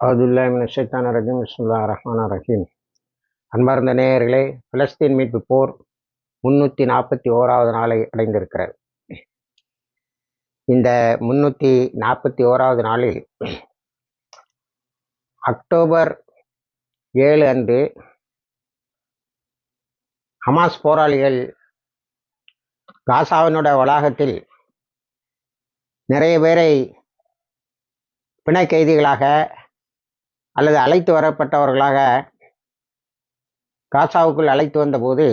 அவுதுல்லாஹிமினஷைத்தானிர் பிஸ்மில்லாஹிர் ரஹ்மானிர் ரஹீம். அன்பார்ந்த நேயர்களே, பிலஸ்தீன் மீட்பு போர் 341வது நாளை அடைந்திருக்கிறது. இந்த 341வது நாளில் அக்டோபர் 7 அன்று ஹமாஸ் போராளிகள் காசாவினுடைய வளாகத்தில் நிறைய பேரை பிணை கைதிகளாக அல்லது அழைத்து வரப்பட்டவர்களாக காசாவுக்குள் அழைத்து வந்தபோது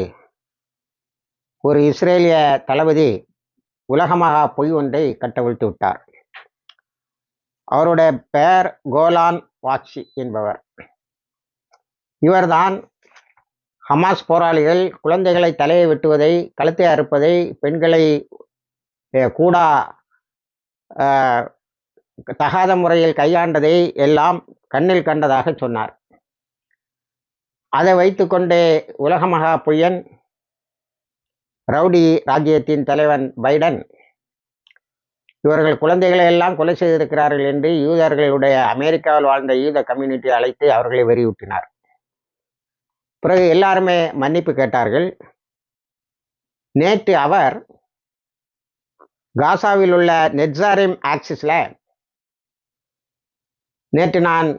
ஒரு இஸ்ரேலிய தளபதி உலகமகா பொய் ஒன்றை கட்டவிழ்த்து விட்டார். அவருடைய பெயர் கோலான் வாட்சி என்பவர். இவர்தான் ஹமாஸ் போராளிகள் குழந்தைகளை தலையை வெட்டுவதை, கழுத்தை அறுப்பதை, பெண்களை கூடா தகாத முறையில் கையாண்டதை எல்லாம் கண்ணில் கண்டதாக சொன்னார். அதை வைத்துக்கொண்டே உலகமகா பொய்யன் ரவுடி ராஜ்யத்தின் தலைவன் பைடன் இவர்கள் குழந்தைகளை எல்லாம் கொலை செய்திருக்கிறார்கள் என்று யூதர்களுடைய அமெரிக்காவில் வாழ்ந்த யூத கம்யூனிட்டியை அழைத்து அவர்களை வெறியூட்டினார். பிறகு எல்லாருமே மன்னிப்பு கேட்டார்கள். நேற்று அவர் காசாவில் உள்ள நெட்சாரிம் ஆக்சிஸில் நேற்று நான்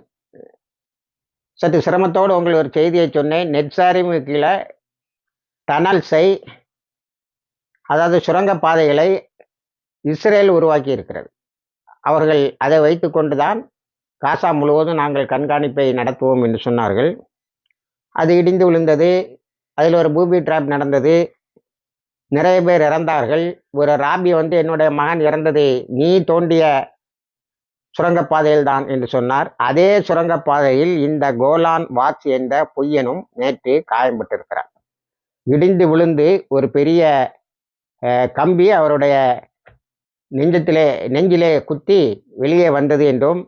சற்று சிரமத்தோடு உங்களுக்கு ஒரு செய்தியை சொன்னேன். நெட்சாரிம் கீழே டனல்ஸை, அதாவது சுரங்கப்பாதைகளை இஸ்ரேல் உருவாக்கி இருக்கிறது. அவர்கள் அதை வைத்து கொண்டுதான் காசா முழுவதும் நாங்கள் கண்காணிப்பை நடத்துவோம் என்று சொன்னார்கள். அது இடிந்து விழுந்தது. அதில் ஒரு பூபி ட்ராப் நடந்தது. நிறைய பேர் இறந்தார்கள். ஒரு ராபி என்னுடைய மகன் இறந்தது நீ தோண்டிய சுரங்கப்பாதையில் தான் என்று சொன்னார். அதே சுரங்கப்பாதையில் இந்த கோலான் வாட்ச் என்ற பொய்யனும் நேற்று காயம்பட்டிருக்கிறார். இடிந்து விழுந்து ஒரு பெரிய கம்பி அவருடைய நெஞ்சிலே குத்தி வெளியே வந்தது என்றும்,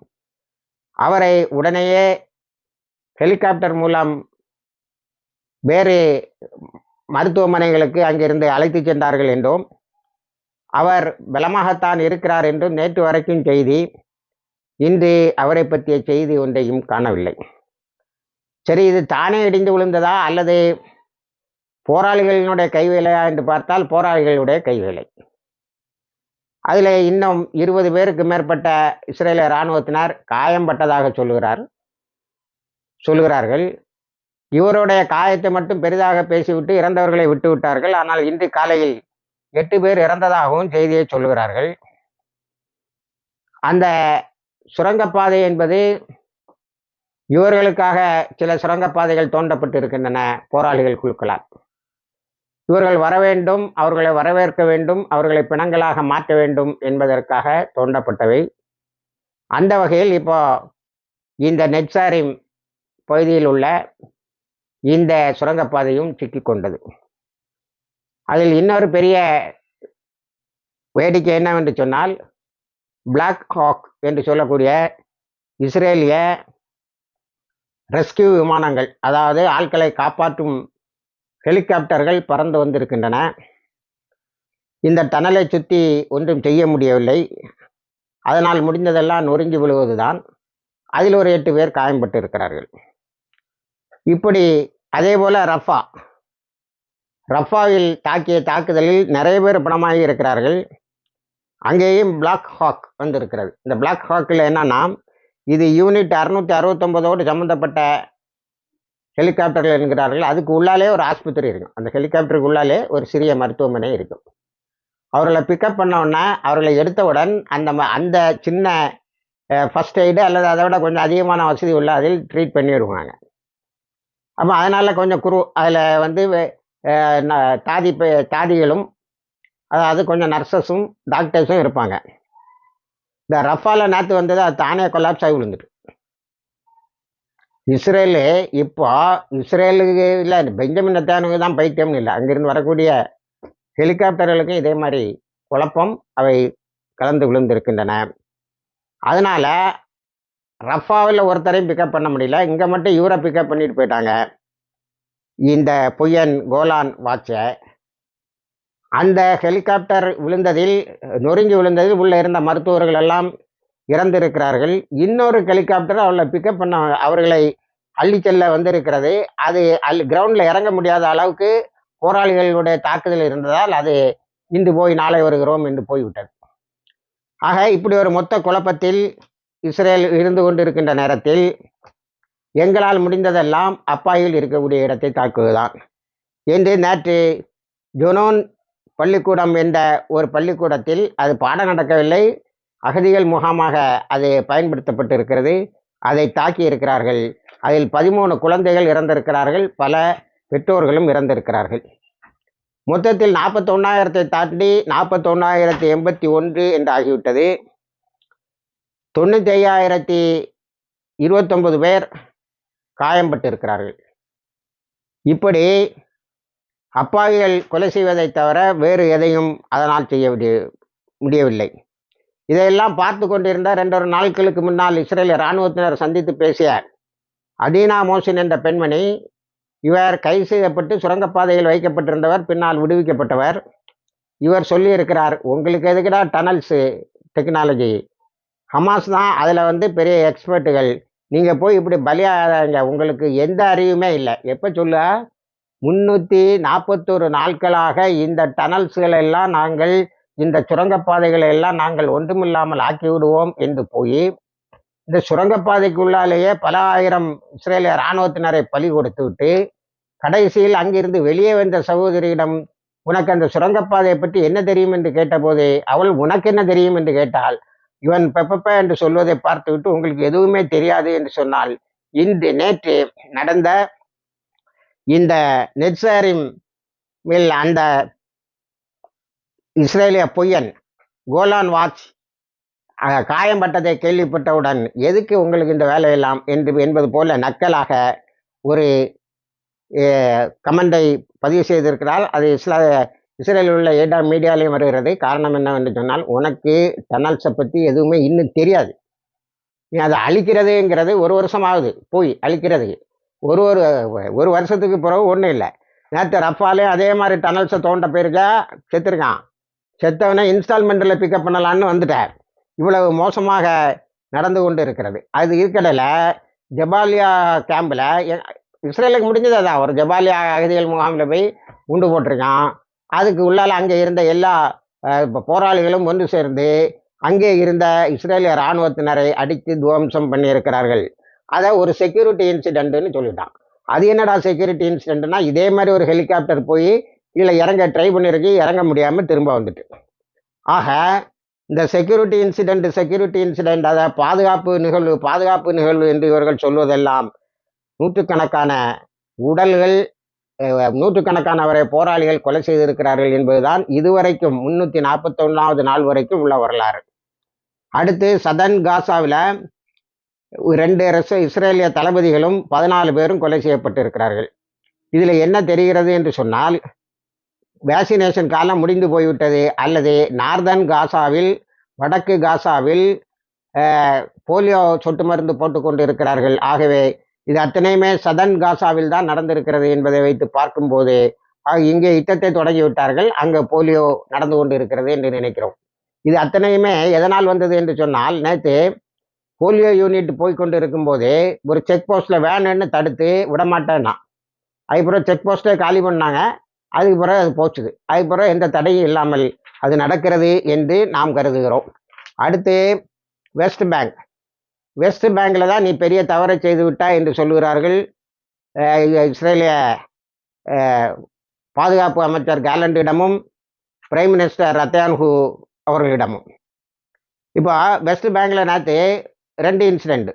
அவரை உடனேயே ஹெலிகாப்டர் மூலம் வேறு மருத்துவமனைகளுக்கு அங்கிருந்து அழைத்து சென்றார்கள் என்றும், அவர் பலமாகத்தான் இருக்கிறார் என்றும் நேற்று வரைக்கும் செய்தி. இன்று அவரை பற்றிய செய்தி ஒன்றையும் காணவில்லை. சரி, இது தானே இடிந்து விழுந்ததா அல்லது போராளிகளினுடைய கைவேலையா என்று பார்த்தால் போராளிகளுடைய கைவேலை. அதில் இன்னும் 20 பேருக்கு மேற்பட்ட இஸ்ரேலிய இராணுவத்தினர் காயம்பட்டதாக சொல்லுகிறார்கள். இவருடைய காயத்தை மட்டும் பெரிதாக பேசிவிட்டு இறந்தவர்களை விட்டு விட்டார்கள். ஆனால் இன்று காலையில் 8 பேர் இறந்ததாகவும் செய்தியை சொல்லுகிறார்கள். அந்த சுரங்கப்பாதை என்பது இவர்களுக்காக சில சுரங்கப்பாதைகள் தோண்டப்பட்டு இருக்கின்றன போராளிகள் குழுக்களால். இவர்கள் வர வேண்டும், அவர்களை வரவேற்க வேண்டும், அவர்களை பிணங்களாக மாற்ற வேண்டும் என்பதற்காக தோண்டப்பட்டவை. அந்த வகையில் இப்போ இந்த நெட்சாரிம் பகுதியில் உள்ள இந்த சுரங்கப்பாதையும் சிக்கிக்கொண்டது. அதில் இன்னொரு பெரிய வேடிக்கை என்னவென்று சொன்னால், பிளாக் ஹாக் என்று சொல்லக்கூடிய இஸ்ரேலிய ரெஸ்கியூ விமானங்கள், அதாவது ஆட்களை காப்பாற்றும் ஹெலிகாப்டர்கள் பறந்து வந்திருக்கின்றன. இந்த டனலை சுற்றி ஒன்றும் செய்ய முடியவில்லை. அதனால் முடிந்ததெல்லாம் நொறுங்கி விழுவதுதான். அதில் ஒரு 8 பேர் காயம்பட்டு இருக்கிறார்கள். இப்படி அதே போல ரஃபாவில் தாக்கிய தாக்குதலில் நிறைய பேர் பணமாகி இருக்கிறார்கள். அங்கேயும் பிளாக் ஹாக் வந்திருக்கிறது. இந்த பிளாக் ஹாக்கில் என்னன்னா, இது யூனிட் 669ஓடு சம்மந்தப்பட்ட ஹெலிகாப்டர்கள் என்கிறார்கள். அதுக்கு உள்ளாலே ஒரு ஆஸ்பத்திரி இருக்கும். அந்த ஹெலிகாப்டருக்கு உள்ளாலே ஒரு சிறிய மருத்துவமனை இருக்கும். அவர்களை பிக்கப் பண்ணவுடனே, அவர்களை எடுத்தவுடன் அந்த சின்ன ஃபஸ்ட் எய்டு அல்லது அதை விட கொஞ்சம் அதிகமான வசதி உள்ள அதில் ட்ரீட் பண்ணிவிடுவாங்க. அப்போ அதனால் கொஞ்சம் அதில் தாதிகளும், அதாவது கொஞ்சம் நர்சஸும் டாக்டர்ஸும் இருப்பாங்க. இந்த ரஃபாவில் நேற்று வந்தது, அது தானே கொலாப்ஸ் ஆகி விழுந்துட்டு. இஸ்ரேலுக்கு இல்லை, பெஞ்சமின் நெத்தன்யாஹூ தான் பைத்தியம்னு இல்லை, அங்கிருந்து வரக்கூடிய ஹெலிகாப்டர்களுக்கும் இதே மாதிரி குழப்பம் அவை கலந்து விழுந்திருக்கின்றன. அதனால் ரஃபாவில் ஒருத்தரையும் பிக்கப் பண்ண முடியல. இங்கே மட்டும் இவரை பிக்கப் பண்ணிட்டு போயிட்டாங்க, இந்த பொய்யன் கோலான் வாட்சை. அந்த ஹெலிகாப்டர் நொறுங்கி விழுந்ததில் உள்ளே இருந்த மருத்துவர்கள் எல்லாம் இறந்திருக்கிறார்கள். இன்னொரு ஹெலிகாப்டர் அவர்களை பிக்கப் பண்ண அவர்களை அள்ளி செல்ல வந்திருக்கிறது. அது கிரவுண்டில் இறங்க முடியாத அளவுக்கு போராளிகளுடைய தாக்குதல் இருந்ததால் அது இன்று போய் நாளை வருகிறோம் என்று போய்விட்டது. ஆக இப்படி ஒரு மொத்த குழப்பத்தில் இஸ்ரேல் இருந்து கொண்டிருக்கின்ற நேரத்தில் எங்களால் முடிந்ததெல்லாம் அப்பாயில் இருக்கக்கூடிய இடத்தை தாக்குவதுதான் என்று நேற்று ஜொனோன் பள்ளிக்கூடம் என்ற ஒரு பள்ளிக்கூடத்தில் அது பாடம் நடக்கவில்லை, அகதிகள் முகாமாக அது பயன்படுத்தப்பட்டிருக்கிறது. அதை தாக்கி இருக்கிறார்கள். அதில் 13 குழந்தைகள் இறந்திருக்கிறார்கள், பல பெற்றோர்களும் இறந்திருக்கிறார்கள். மொத்தத்தில் 41,000 தாண்டி 41,081 என்று ஆகிவிட்டது. 95,029 பேர் காயம்பட்டிருக்கிறார்கள். இப்படி அப்பாவிகள் கொலை செய்வதை தவிர வேறு எதையும் அதனால் செய்ய முடியவில்லை. இதையெல்லாம் பார்த்து கொண்டிருந்த 2 நாட்களுக்கு முன்னால் இஸ்ரேல் இராணுவத்தினர் சந்தித்து பேசிய அதீனா மோசின் என்ற பெண்மணி, இவர் கைது செய்யப்பட்டு சுரங்கப்பாதையில் வைக்கப்பட்டிருந்தவர், பின்னால் விடுவிக்கப்பட்டவர். இவர் சொல்லியிருக்கிறார், உங்களுக்கு எதுக்குடா டனல்ஸு டெக்னாலஜி, ஹமாஸ் தான் அதில் பெரிய எக்ஸ்பர்ட்டுகள், நீங்கள் போய் இப்படி பலியாகாதீங்க, உங்களுக்கு எந்த அறிவுமே இல்லை. எப்போ சொல்ல 341 நாட்களாக இந்த டனல்ஸ்களை எல்லாம் நாங்கள், இந்த சுரங்கப்பாதைகளை எல்லாம் நாங்கள் ஒன்றுமில்லாமல் ஆக்கி விடுவோம் என்று போய் இந்த சுரங்கப்பாதைக்குள்ளாலேயே பல ஆயிரம் இஸ்ரேலிய இராணுவத்தினரை பலி கொடுத்து விட்டு கடைசியில் அங்கிருந்து வெளியே வந்த சகோதரியிடம், உனக்கு அந்த சுரங்கப்பாதையை பற்றி என்ன தெரியும் என்று கேட்டபோது அவள், உனக்கு என்ன தெரியும் என்று கேட்டால், இவன் பெப்பப்ப என்று சொல்வதை பார்த்துவிட்டு உங்களுக்கு எதுவுமே தெரியாது என்று சொன்னால், நேற்று நடந்த இந்த நெட்சாரிம் அந்த இஸ்ரேலிய பொய்யன் கோலான் வாட்ச் காயம்பட்டதை கேள்விப்பட்டவுடன், எதுக்கு உங்களுக்கு இந்த வேலையெல்லாம் என்பது போல நக்கலாக ஒரு கமெண்டை பதிவு செய்திருக்கிறால். அது இஸ்ரேலில் உள்ள ஏடா மீடியாலையும் வருகிறது. காரணம் என்னவென்று சொன்னால், உனக்கு டனல்ஸை பற்றி எதுவுமே இன்னும் தெரியாது, நீ அதை அழிக்கிறதுங்கிறது 1 வருஷமாகுது போய் அழிக்கிறது, ஒரு வருஷத்துக்கு பிறகு ஒன்றும் இல்லை. நேற்று ரஃபாலே அதே மாதிரி டனல்ஸை தோண்ட போயிருக்கா, செத்துருக்கான். செத்தவனை இன்ஸ்டால்மெண்ட்டில் பிக்கப் பண்ணலான்னு வந்துட்டார். இவ்வளவு மோசமாக நடந்து கொண்டு இருக்கிறது. அது இருக்கடையில் ஜபாலியா கேம்பில் இஸ்ரேலுக்கு முடிஞ்சது அதான், ஒரு ஜபாலியா அகதிகள் முகாமில் போய் குண்டு போட்டிருக்கான். அதுக்கு உள்ளால் அங்கே இருந்த எல்லா போராளிகளும் ஒன்று சேர்ந்து அங்கே இருந்த இஸ்ரேலிய இராணுவத்தினரை அடித்து துவம்சம் பண்ணியிருக்கிறார்கள். அதை ஒரு செக்யூரிட்டி இன்சிடென்ட்னு சொல்லிட்டான். அது என்னடா செக்யூரிட்டி இன்சிடென்ட்னா, இதே மாதிரி ஒரு ஹெலிகாப்டர் போய் இதில் இறங்க ட்ரை பண்ணியிருக்கு, இறங்க முடியாமல் திரும்ப வந்துட்டு. ஆக இந்த செக்யூரிட்டி இன்சிடென்ட் அதை பாதுகாப்பு நிகழ்வு என்று இவர்கள் சொல்வதெல்லாம் நூற்றுக்கணக்கான உடல்கள், நூற்றுக்கணக்கானவரை போராளிகள் கொலை செய்திருக்கிறார்கள் என்பதுதான் இதுவரைக்கும் 341வது நாள் வரைக்கும் உள்ள வரலாறு. அடுத்து சதன் காசாவில் 2 இஸ்ரேலிய தளபதிகளும் 14 பேரும் கொலை செய்யப்பட்டிருக்கிறார்கள். இதில் என்ன தெரிகிறது என்று சொன்னால், வேக்சினேஷன் காலம் முடிந்து போய்விட்டது, அல்லது நார்தன் காசாவில், வடக்கு காசாவில் போலியோ சொட்டு மருந்து போட்டுக்கொண்டு இருக்கிறார்கள். ஆகவே இது அத்தனையுமே சதன் காசாவில் தான் நடந்திருக்கிறது என்பதை வைத்து பார்க்கும்போது, இங்கே யுத்தத்தை தொடங்கிவிட்டார்கள், அங்கே போலியோ நடந்து கொண்டு இருக்கிறது என்று நினைக்கிறோம். இது அத்தனையுமே எதனால் வந்தது என்று சொன்னால், நேற்று போலியோ யூனிட் போய்கொண்டு இருக்கும்போதே ஒரு செக் போஸ்ட்டில் வேணுன்னு தடுத்து விடமாட்டேன்னா, அதுக்கப்புறம் செக் போஸ்ட்டை காலி பண்ணாங்க. அதுக்கு பிறகு அது போச்சுது. அதுக்கு பிறகு எந்த தடையும் இல்லாமல் அது நடக்கிறது என்று நாம் கருதுகிறோம். அடுத்து வெஸ்ட் பேங்கில் தான் நீ பெரிய தவறை செய்து விட்டாய் என்று சொல்லுகிறார்கள் இஸ்ரேலிய பாதுகாப்பு அமைச்சர் கேலண்டிடமும் பிரைம் மினிஸ்டர் ரத்தயான்ஹூ அவர்களிடமும். இப்போ வெஸ்ட் பேங்கில் நேற்று 2 இன்சிடெண்ட்.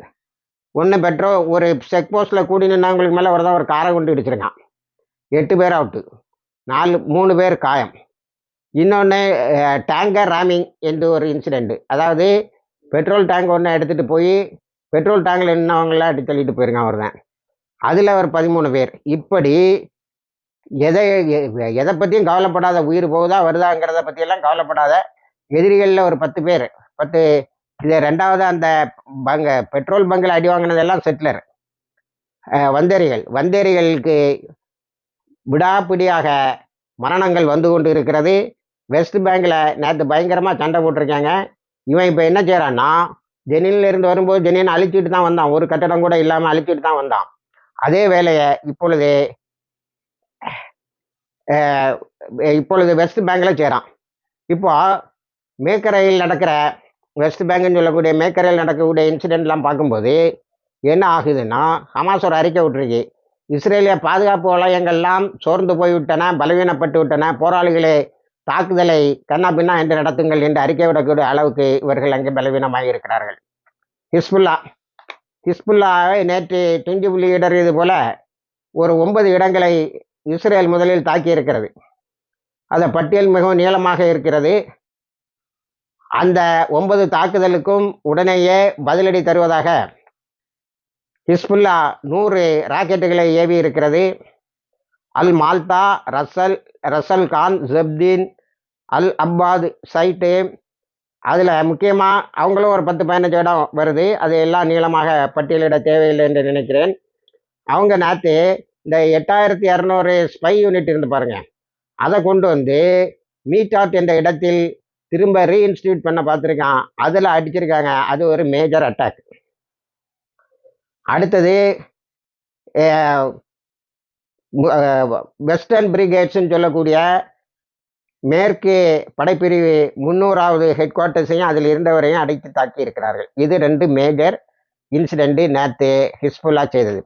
ஒன்று ஒரு செக் போஸ்ட்டில் கூடி நின்றவங்களுக்கு மேலே ஒரு காரை கொண்டு இடிச்சிருக்கான், 8 பேர் அவுட்டு, 3 பேர் காயம். இன்னொன்று டேங்கர் ராமிங் என்று ஒரு இன்சிடெண்ட்டு. அதாவது பெட்ரோல் டேங்க் ஒன்று எடுத்துகிட்டு போய் பெட்ரோல் டேங்கில் நின்றவங்களாம் அடி தள்ளிட்டு போயிருக்கான் அவர் தான். அதில் ஒரு 13 பேர். இப்படி எதை பற்றியும் கவலைப்படாத, உயிர் போகுதா வருதாங்கிறத பற்றியெல்லாம் கவலைப்படாத எதிரிகளில் ஒரு 10 பேர். இது 2வது அந்த பெட்ரோல் பங்கில் அடி வாங்கினதெல்லாம் செட்டிலர் வந்தேரிகளுக்கு விடாப்பிடியாக மரணங்கள் வந்து கொண்டு இருக்கிறது. வெஸ்ட் பேங்கில் நேற்று பயங்கரமாக சண்டை போட்டிருக்காங்க. இவன் இப்போ என்ன செய்கிறான்னா, ஜெனின்ல இருந்து வரும்போது ஜெனின் அழிச்சிட்டு தான் வந்தான், ஒரு கட்டடம் கூட இல்லாமல் அழிச்சிட்டு தான் வந்தான். அதே வேலையை இப்பொழுது வெஸ்ட் பேங்க்ல செய்கிறான். இப்போ மேக்கரையில் நடக்கிற வெஸ்ட் பேங்குன்னு சொல்லக்கூடிய மேக்கரையில் நடக்கக்கூடிய இன்சிடென்ட்லாம் பார்க்கும்போது என்ன ஆகுதுன்னா, ஹமாஸ் ஒரு அறிக்கை விட்டுருக்கு, இஸ்ரேலிய பாதுகாப்பு வளையங்கள்லாம் சோர்ந்து போய்விட்டன, பலவீனப்பட்டு விட்டன, போராளிகளே தாக்குதலை கண்ணா பின்னா என்று நடத்துங்கள் என்று அறிக்கை விடக்கூடிய அளவுக்கு இவர்கள் அங்கே பலவீனமாக இருக்கிறார்கள். ஹிஸ்புல்லாவை நேற்று துஞ்சி வெளியிடறியது போல ஒரு 9 இடங்களை இஸ்ரேல் முதலில் தாக்கி இருக்கிறது. அந்த பட்டியல் மிகவும் நீளமாக இருக்கிறது. அந்த 9 தாக்குதலுக்கும் உடனேயே பதிலடி தருவதாக ஹிஸ்புல்லா 100 ராக்கெட்டுகளை ஏவி இருக்கிறது. அல் மால்தா, ரசல் கான், ஜப்தீன், அல் அப்பாத் சைட்டு, அதில் முக்கியமாக அவங்களும் ஒரு 10-15 இடம் வருது. அது எல்லாம் நீளமாக பட்டியலிட தேவையில்லை என்று நினைக்கிறேன். அவங்க நேற்று இந்த 8200 ஸ்பை யூனிட் இருந்து பாருங்க, அதை கொண்டு வந்து மீட்டாட் என்ற இடத்தில் திரும்ப ரீஇன்ஸ்டியூட் பண்ண பார்த்துருக்கான். அதில் அடிச்சிருக்காங்க. அது ஒரு மேஜர் அட்டாக். அடுத்தது வெஸ்டர்ன் பிரிகேட்ஸ்ன்னு சொல்லக்கூடிய மேற்கு படைப்பிரிவு 300வது ஹெட் குவார்ட்டர்ஸையும் அதில் இருந்தவரையும் அடைத்து தாக்கி இருக்கிறார்கள். இது 2 மேஜர் இன்சிடென்ட் நேற்று ஹிஸ்புல்லா செய்தது.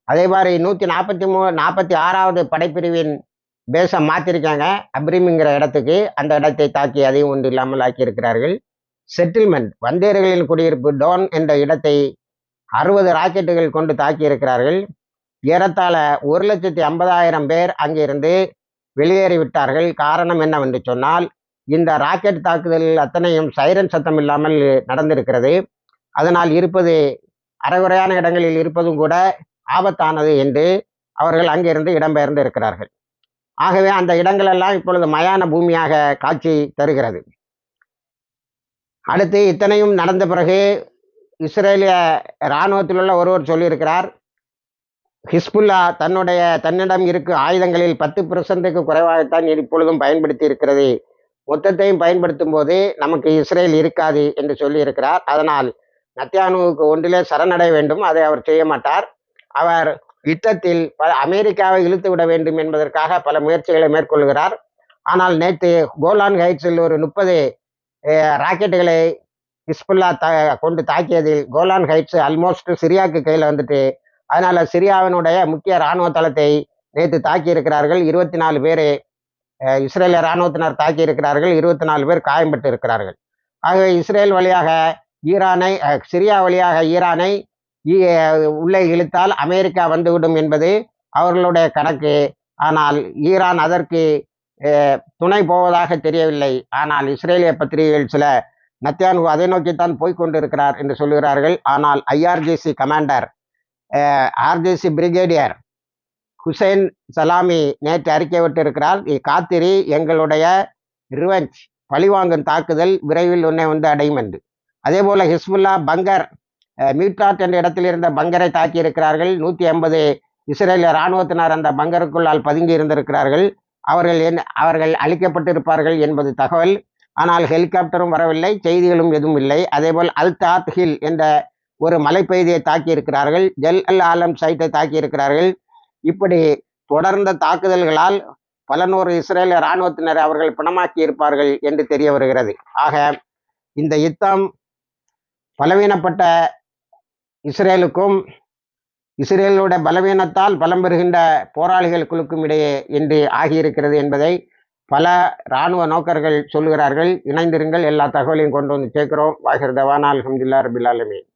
அதே மாதிரி 146வது படைப்பிரிவின் பேஸை மாற்றிருக்காங்க அப்ரீம்ங்கிற இடத்துக்கு. அந்த இடத்தை தாக்கி அதையும் ஒன்று இல்லாமல் ஆக்கியிருக்கிறார்கள். செட்டில்மெண்ட் வந்தேர்களின் குடியிருப்பு டோன் என்ற இடத்தை 60 ராக்கெட்டுகள் கொண்டு தாக்கி இருக்கிறார்கள். ஏறத்தாழ 1,50,000 பேர் அங்கிருந்து வெளியேறிவிட்டார்கள். காரணம் என்னவென்று சொன்னால், இந்த ராக்கெட் தாக்குதலில் அத்தனையும் சைரன் சத்தம் இல்லாமல் நடந்திருக்கிறது. அதனால் இருப்பது அரைகுறையான இடங்களில் இருப்பதும் கூட ஆபத்தானது என்று அவர்கள் அங்கிருந்து இடம்பெயர்ந்து இருக்கிறார்கள். ஆகவே அந்த இடங்களெல்லாம் இப்பொழுது மயான பூமியாக காட்சி தருகிறது. அடுத்து இத்தனையும் நடந்த பிறகு இஸ்ரேலிய இராணுவத்தில் உள்ள ஒருவர் சொல்லியிருக்கிறார், ஹிஸ்புல்லா தன்னிடம் இருக்கும் ஆயுதங்களில் 10% குறைவாகத்தான் இப்பொழுதும் பயன்படுத்தி இருக்கிறது. மொத்தத்தையும் பயன்படுத்தும் போது நமக்கு இஸ்ரேல் இருக்காது என்று சொல்லியிருக்கிறார். அதனால் நத்தியானுவுக்கு ஒன்றிலே சரணடைய வேண்டும். அதை அவர் செய்ய மாட்டார். அவர் யுத்தத்தில் அமெரிக்காவை இழுத்து விட வேண்டும் என்பதற்காக பல முயற்சிகளை மேற்கொள்கிறார். ஆனால் நேற்று கோலான் ஹைட்ஸில் ஒரு 30 ராக்கெட்டுகளை ஹிஸ்புல்லா கொண்டு தாக்கியதில் கோலான் ஹைட்ஸ் ஆல்மோஸ்ட் சிரியாவுக்கு கையில் வந்துட்டு, அதனால சிரியாவினுடைய முக்கிய இராணுவ தளத்தை நேற்று தாக்கி இருக்கிறார்கள். 24 பேர் இஸ்ரேலிய இராணுவத்தினர் தாக்கி இருக்கிறார்கள். 24 பேர் காயம்பட்டு இருக்கிறார்கள். ஆகவே இஸ்ரேல் வழியாக சிரியா வழியாக ஈரானை உள்ளே இழுத்தால் அமெரிக்கா வந்துவிடும் என்பது அவர்களுடைய கணக்கு. ஆனால் ஈரான் அதற்கு துணை போவதாக தெரியவில்லை. ஆனால் இஸ்ரேலிய பத்திரிகைகள் சில நத்தியானு அதை நோக்கித்தான் போய்கொண்டிருக்கிறார் என்று சொல்கிறார்கள். ஆனால் IRGC commander RGC brigadier Hussein Salami நேற்று அறிக்கை விட்டிருக்கிறார், காத்திரி, எங்களுடைய ரிவெஞ்ச் பழிவாங்கும் தாக்குதல் விரைவில் உன்னை வந்து அடையும் என்று. அதே போல ஹிஸ்புல்லா பங்கர் மீட்டாட் என்ற இடத்தில் இருந்த பங்கரை தாக்கி இருக்கிறார்கள். 180 இஸ்ரேலிய இராணுவத்தினர் அந்த பங்கருக்குள்ளால் பதுங்கி இருந்திருக்கிறார்கள். அவர்கள் அழிக்கப்பட்டிருப்பார்கள் என்பது தகவல். ஆனால் ஹெலிகாப்டரும் வரவில்லை, செய்திகளும் எதுவும் இல்லை. அதேபோல் அல்-தாத் ஹில் என்ற ஒரு மலைப்பகுதியை தாக்கி இருக்கிறார்கள். ஜல் அல் ஆலம் சைட்டை தாக்கி இருக்கிறார்கள். இப்படி தொடர்ந்த தாக்குதல்களால் பல நூறு இஸ்ரேலிய இராணுவத்தினர் அவர்கள் பிணமாக்கி இருப்பார்கள் என்று தெரிய வருகிறது. ஆக இந்த யுத்தம் பலவீனப்பட்ட இஸ்ரேலுக்கும் இஸ்ரேலுடைய பலவீனத்தால் பலம் பெறுகின்ற போராளிகள் குழுக்கும் இடையே என்று ஆகியிருக்கிறது என்பதை பல இராணுவ நோக்கர்கள் சொல்லுகிறார்கள். இணைந்திருங்கள், எல்லா தகவலையும் கொண்டு வந்து சேர்க்கிறோம். வாஹிர் தவானா அல்ஹம்துலில்லாஹி ரபில் ஆலமீன்.